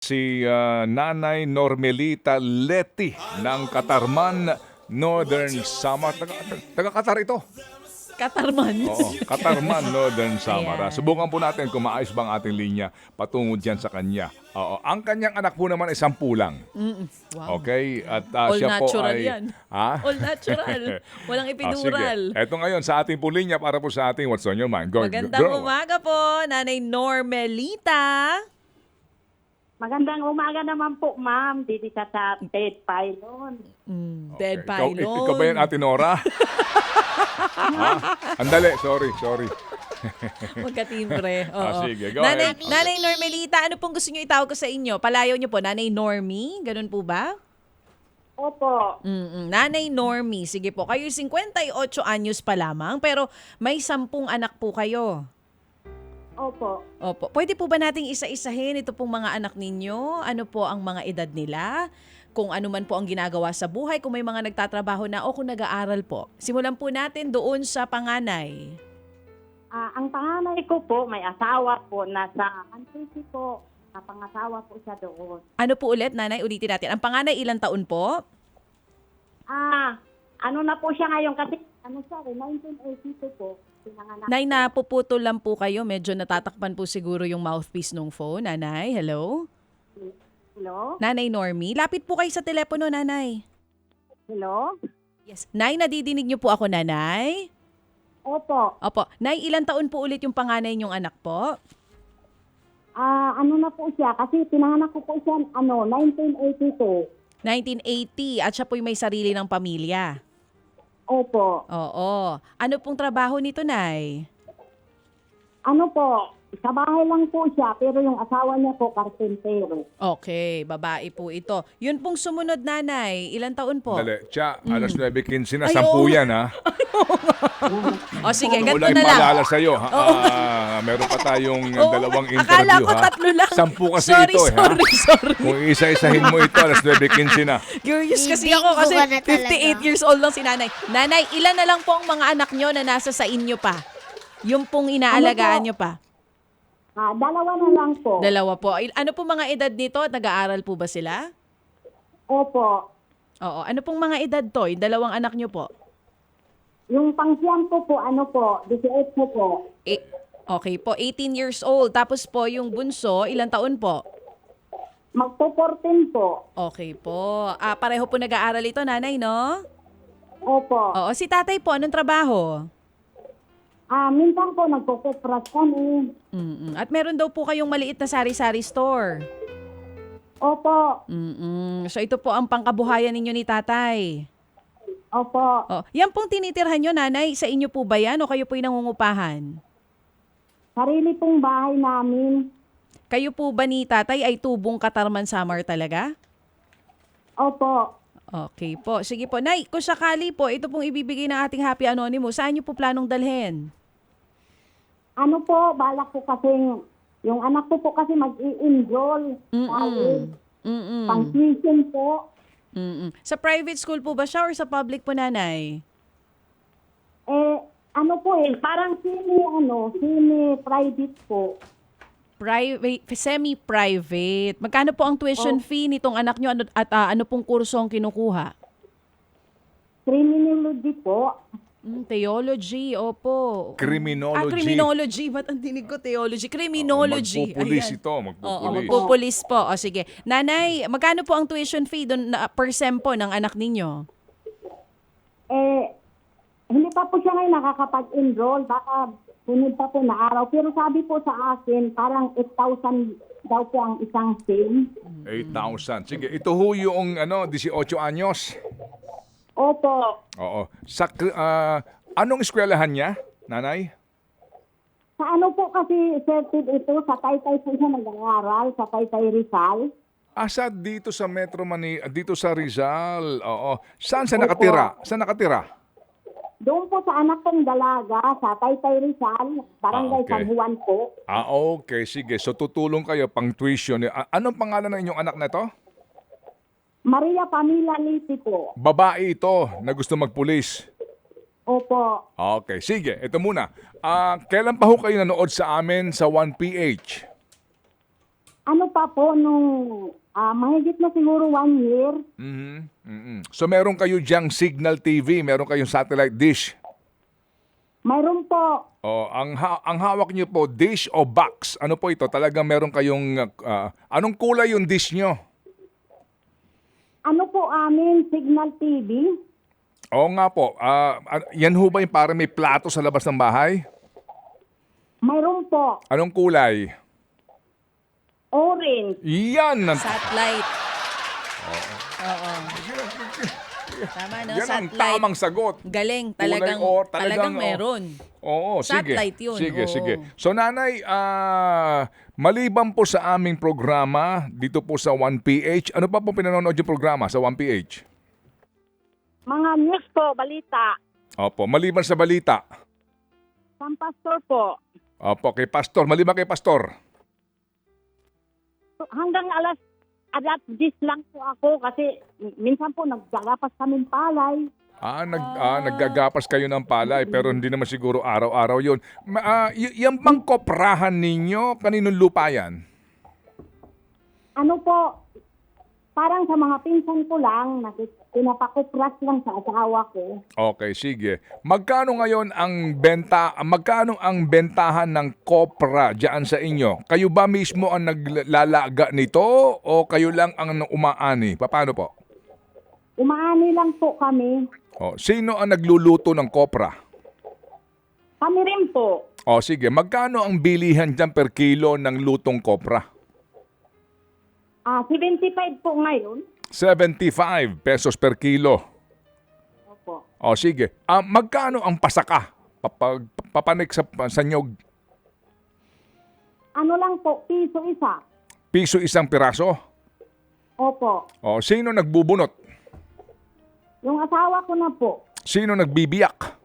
Si Nanay Normelita Leti ng Katarman, Northern Samar. Taga-Qatar ito. Katarman. Oo, Katarman, Northern Samar. Ayan. Subukan po natin kung maayos bang ating linya patungo dyan sa kanya. Oo, ang kanyang anak po naman ay 10 lang. Wow. Okay? At All siya po natural ay... yan. Ha? All natural. Walang epidural. Sige. Eto ngayon sa ating po linya para po sa ating What's on Your Mind. Go, Magandang go. umaga po, Nanay Normelita. Magandang umaga naman po, ma'am. Dito sa Ted Pylon. Dead Okay. pylon. Ikaw ba yan, Ate Nora? Ha? Andali, sorry. Magkatimbre. Oo. Sige, go Nanay, ahead. Nanay Normelita, ano pong gusto niyo itawag ko sa inyo? Palayaw niyo po, Nanay Normie? Ganun po ba? Opo. Nanay Normie, sige po. Kayo 58 anyos pa lamang, pero may 10 anak po kayo. Opo. Opo. Pwede po ba nating isa-isahin ito pong mga anak ninyo? Ano po ang mga edad nila? Kung ano man po ang ginagawa sa buhay, kung may mga nagtatrabaho na o kung nag-aaral po. Simulan po natin doon sa panganay. Ang panganay ko po, may asawa po, nasa Antique po. Napangasawa po siya doon. Ano po ulit, Nanay? Ulitin natin. Ang panganay, ilang taon po? Ano na po siya ngayon kasi, 1982 po. Pinanganak. Nay, napuputol lang po kayo. Medyo natatakpan po siguro yung mouthpiece ng phone. Nanay, hello? Hello? Nanay Normie, lapit po kayo sa telepono, Nanay. Hello? Yes. Nay, nadidinig niyo po ako, Nanay? Opo. Opo. Nay, ilang taon po ulit yung panganay niyong anak po? Ano na po siya, kasi pinanganak ko po siya, 1982. 1980 at siya po'y may sarili ng pamilya. Opo. Oo. Ano pong trabaho nito, Nay? Ano po, sa bahay lang po siya, pero yung asawa niya po, karpentero. Okay, babae po ito. Yun pong sumunod, Nanay. Ilang taon po? Dali, Tsa, alas 9:15 na, Ay, 10 oo. yan ha. O sige, ganito Wala na lang. maalala sa'yo. Meron pa tayong Oo, dalawang akala interview ko ha. 3 lang. 10 kasi Sorry, ito sorry. Kung isa-isahin mo ito, alas 9:15 na. Curious kasi Bibinggo ako kasi ka na 58 talaga. years old lang si Nanay. Nanay, ilan na lang po ang mga anak nyo na nasa sa inyo pa? Yung pong inaalagaan nyo pa? Dalawa na lang po. Dalawa po. Ano po mga edad nito? Nag-aaral po ba sila? Opo. Oo. Ano pong mga edad to? Yung dalawang anak nyo po? Yung pangsiyan ko po, 18 po. Okay po, 18 years old. Tapos po, yung bunso, ilang taon po? Magpo-14 po. Okay po. Pareho po nag-aaral ito, Nanay, no? Opo. Oo. Si tatay po, anong trabaho? Minsan po nagpo-popras kami. At meron daw po kayong maliit na sari-sari store. Opo. So ito po ang pangkabuhayan ninyo ni tatay. Opo. Oh, yan pong tinitirhan nyo, Nanay. Sa inyo po ba yan o kayo po'y nangungupahan? Sarili pong bahay namin. Kayo po ba ni tatay ay tubong Katarman Samar talaga? Opo. Okay po. Sige po. Nay, kung sakali po, ito pong ibibigay ng ating Happy Anonymous, saan nyo po planong dalhin? Ano po, balak ko kasi, yung anak ko po kasi mag-i-enroll. Pang-tuition po. Sa private school po ba siya or sa public po, Nanay? Parang semi-private po. Private, semi-private. Magkano po ang tuition fee nitong anak nyo at ano pong kurso ang kinukuha? Criminology po. Theology, opo. Criminology. Criminology. Ba't ang dinig ko? Theology. Criminology. Magpupulis Ayan. ito, Oo, magpupulis. magpupulis po. O sige. Nanay, magkano po ang tuition fee doon per sem po ng anak ninyo? Hindi pa po siya ngayon nakakapag-enroll. Baka sunod pa po na araw. Pero sabi po sa akin, parang 8,000 daw po ang isang sem. 8,000. Sige, ito ho yung 18 anyos. Opo. Oo. Anong eskwelahan niya, Nanay? Sa ano po kasi certed ito, sa Taytay po siya nag-aaral, sa Taytay Rizal. Asa dito sa Metro Manila, dito sa Rizal. Oo. Saan siya nakatira? Saan nakatira? Doon po sa anak kong dalaga, sa Taytay Rizal, Barangay okay. San Juan po. Okay. Sige. So, tutulong kayo pang tuition. Anong pangalan ng inyong anak na to? Maria Pamila Liti po. Babae ito na gusto magpulis. Opo. Okay. Sige. Ito muna. Kailan pa ho kayo nanood sa amin sa 1PH? ano pa po, nung mahigit na siguro 1 year, So meron kayo diyang Signal TV, meron kayong satellite dish. mayroon po. Ang hawak niyo po, dish o box? Ano po ito? Talagang meron kayong anong kulay yung dish niyo? Ano po amin, Signal TV? Oo nga po. Yan ho ba yung para may plato sa labas ng bahay? Mayroon po. Anong kulay? Orange. Yan! Satellite. Oo. Tama, no? Yan ang Satellite. tamang sagot. Galing. Kulay Talagang oh. meron. Oo, sige. Satellite yun, Sige, oo. sige. So nanay, maliban po sa aming programa dito po sa 1PH, ano pa po pinanonood yung programa sa 1PH? Mga news po, balita. Opo, maliban sa balita. Pastor po. Opo, kay Pastor. Maliban kay Pastor. Hanggang alas 10 lang po ako kasi minsan po naggagapas kaming palay. Naggagapas kayo ng palay pero hindi naman siguro araw-araw yun. Yan bang koprahan ninyo? Kaninong lupa yan? Ano po, parang sa mga pinsan ko lang, pinapakupras lang sa asawa ko. Okay, sige. Magkano ang bentahan ng kopra diyan sa inyo? Kayo ba mismo ang naglalaga nito o kayo lang ang umaani? Paano po? Umaani lang po kami. Sino ang nagluluto ng kopra? Kami rin po. Sige. Magkano ang bilihan dyan per kilo ng lutong kopra? 75 po ngayon. 75 pesos per kilo. Opo. Sige. Magkano ang pasaka? Papanik sa nyog? Ano lang po, piso isa. Piso isang piraso? Opo. Sino nagbubunot? Yung asawa ko na po. Sino nagbibiyak?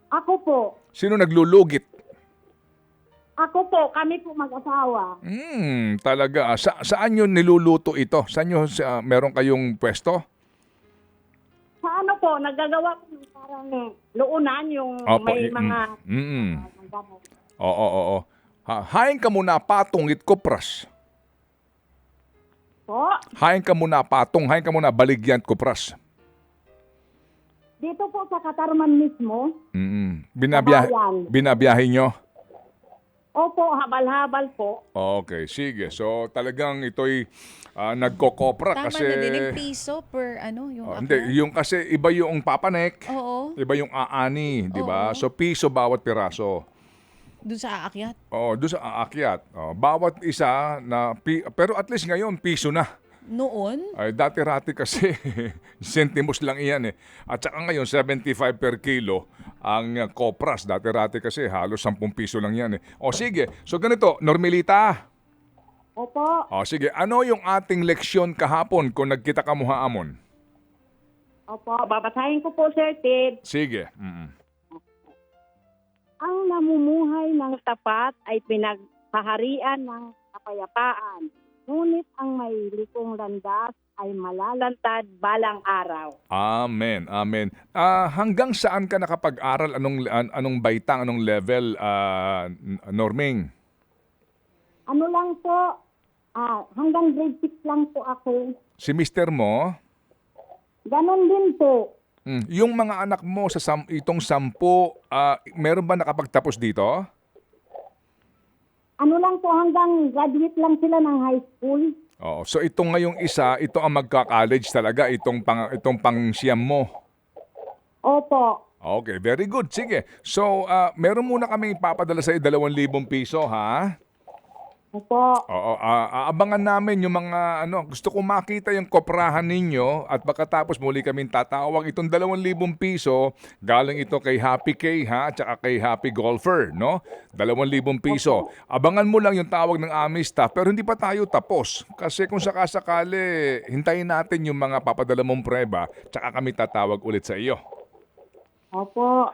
Ako po. Sino naglulugit? Ako po, kami po mag-asawa. Talaga. Saan yun niluluto ito? Saan yun, meron kayong pwesto? Sa ano po, naggagawa ko ng parang loonan yung may mga... Oo. Hain ka muna patong kopras. Po, Hain ka muna patong, hain ka muna baligyan kopras. dito po sa Katarman mismo. Kabayan. Binabiyahe nyo? Opo, habal-habal po. Okay, sige. So talagang ito'y nagkokopra Tama kasi... na din yung piso per yung Hindi, yung kasi iba yung papanek, Oo. iba yung aani, di ba? Oo. So piso bawat piraso. Doon sa aakyat. Doon sa aakyat. Bawat isa pero at least ngayon piso na. Noon, Ay dati-rati kasi sentimos lang iyan eh. At saka ngayon 75 per kilo ang kopras. Dati-rati kasi halos 10 piso lang yan eh. Sige. So ganito, Normelita. Opo. Sige. Ano yung ating leksyon kahapon kung nagkita ka mo haamon? Opo, babasahin ko po, Sir Ted. Sige. Ang namumuhay ng tapat ay pinaghaharian ng kapayapaan. Ngunit ang may likong landas ay malalantad balang araw. Amen. Amen. Hanggang saan ka nakapag-aral? Anong baitang, anong level, Norming? Ano lang po, hanggang grade 6 lang po ako. Si mister mo, Ganon din po. yung mga anak mo sa itong 10, meron ba nakapagtapos dito? Ano lang po, hanggang graduate lang sila ng high school. So itong ngayong isa, ito ang magka-college talaga, itong pang-siyam mo. Opo. Okay, very good. Sige. So, meron muna kaming ipapadala sa 2,000 piso, ha? Opo. Aabangan namin yung mga gusto kong makita yung koprahan ninyo at pagkatapos muli kaming tatawag itong 2,000 piso. Galing ito kay Happy K at saka kay Happy Golfer, no? 2,000 piso. Abangan mo lang yung tawag ng aming staff pero hindi pa tayo tapos. Kasi kung sakasakali, hintayin natin yung mga papadala mong preba tsaka kami tatawag ulit sa iyo. Opo.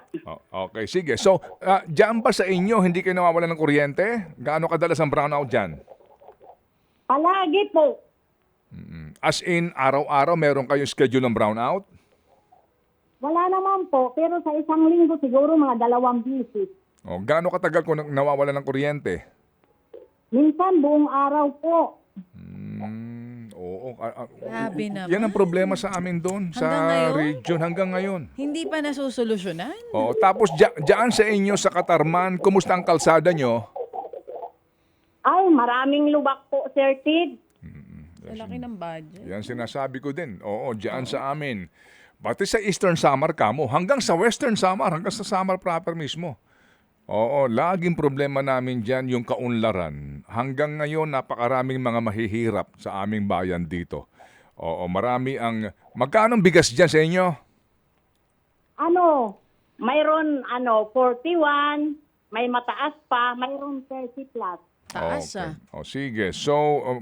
Okay, sige. So, dyan ba sa inyo, hindi kayo nawawalan ng kuryente? Gaano kadalas ang brownout dyan? Palagi po. As in, araw-araw meron kayong schedule ng brownout? Wala naman po, pero sa isang linggo siguro mga 2 bisis. Gaano katagal kung nawawalan ng kuryente? Minsan buong araw po. Oo. Grabe naman. Yan ang problema sa amin doon, sa Hanggang ngayon? region hanggang ngayon. Hindi pa nasusolusyonan? Oo, tapos diyan sa inyo sa Katarman, kumusta ang kalsada nyo? Ay, maraming lubak po, Sir Tid. Sa laki ng budget. Yan sinasabi ko din. Oo, diyan sa amin. Pati sa Eastern Samar kamo, hanggang sa Western Samar, hanggang sa Samar proper mismo. Oo, laging problema namin dyan yung kaunlaran. Hanggang ngayon, napakaraming mga mahihirap sa aming bayan dito. Oo, marami ang... Magkano ang bigas dyan sa inyo? Mayroon 41, may mataas pa, mayroon 30 plus. Taas Okay. O, sige. So,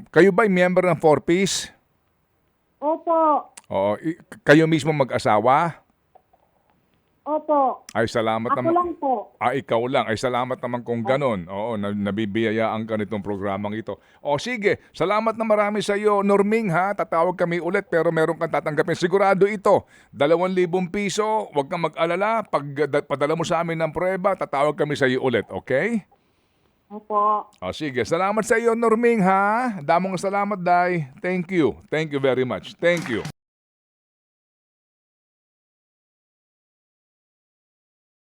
kayo ba'y member ng 4Ps? Opo, Oo, kayo mismo mag-asawa? opo. Ay, salamat Ako naman. lang po. Ikaw lang. Ay, salamat naman kung ganon. Oo, nabibiyayaan ka nitong programang ito. O, sige. Salamat na marami sa iyo, Norming, ha? Tatawag kami ulit, pero meron kang tatanggapin. Sigurado ito. 2,000 piso. Huwag kang mag-alala. Pag padala mo sa amin ng prueba, tatawag kami sa iyo ulit. Okay? Opo. O, sige. Salamat sa iyo, Norming, ha? Damong salamat, Day. Thank you. Thank you very much. Thank you.